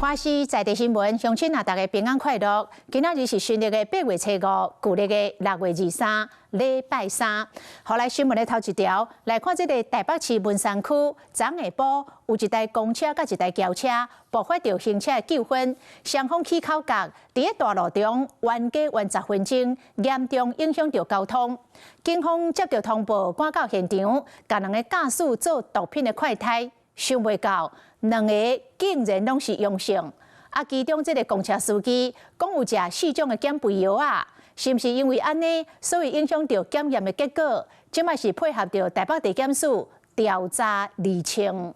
花市在地新聞，鄉親啊，大家平安快樂。今仔日是新曆的8月初5，舊曆的6月23，禮拜三。後來新聞的頭一條，來看這個台北市文山區昨下晡有一台公車甲一台轎車爆發着行車糾紛，雙方起口角，佇個大路中冤家冤10分鐘，嚴重影響着交通。警方接到通報，趕到現場，甲兩個駕駛做毒品的快篩，想袂到兩個竟然攏是陽性。啊，其中這個公車司機講有食4種的減肥藥啊，是毋是因為安尼，所以影響到檢驗的結果？即擺是配合着台北地檢署調查釐清。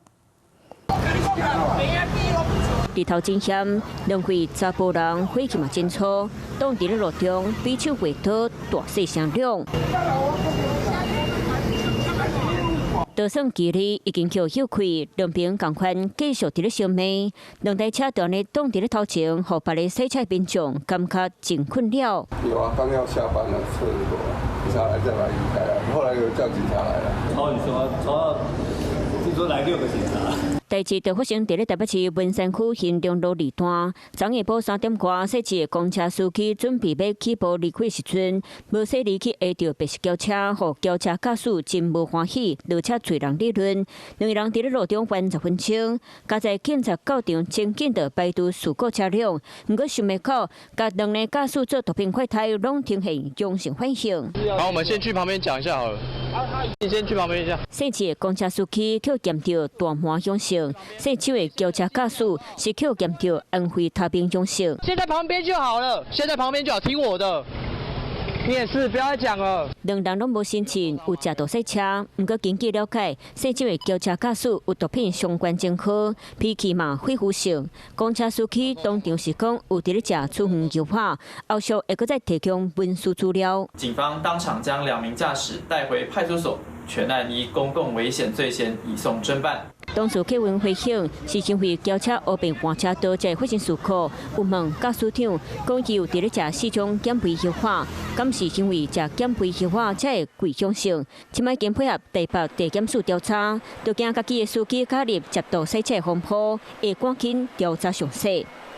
日頭真險，兩位查甫人火氣嘛真粗，當佇咧路中比手畫腳，大細聲響。就算距離已經叫休開，兩邊共款繼續佇咧相罵，兩台車當日擋佇咧頭前，互別個洗車民眾感覺真困擾。有啊，剛要下班了，車很多，警察來再來離開了，後來又叫警察來了。超你說，聽說來6個警察。代志就發生佇咧台北市文山區新中路二段，昨下晡3點多，說一個公車司機準備要起步離開時陣，無說離去下着白色轎車，互轎車駕駛真無歡喜，而且濟人議論，兩個人佇咧路中冤10分鐘，加在警察到場真緊的排除事故車輛，不過想袂到，甲兩個駕駛做毒品快篩，攏呈現陽性反應。好，我們先去旁邊講一下好了。你先去旁邊一下。說一個公車司機卻驗到大麻陽性。說手的轎車駕駛是去驗到安非他命陽性。先在旁邊就好了，先在旁邊就好，聽我的。你也是，不要再講了。兩人攏無申請有駕駛洗車，不過根據了解，說手的轎車駕駛有毒品相關前科，脾氣嘛恢復性。公車司機當場是講有佇咧食處方藥化，後續會閣再提供文書資料。警方當場將2名駕駛帶回派出所，全案以公共危險罪嫌移送偵辦。當事客運回響，是因為轎車後邊換車道才發生事故。有問駕駛長，講伊有佇咧食4種減肥藥化，敢是因為食減肥藥化才會貴陽性？即擺經配合台北地檢署調查，就驚家己的司機加入接觸洗車風波，會趕緊調查詳細。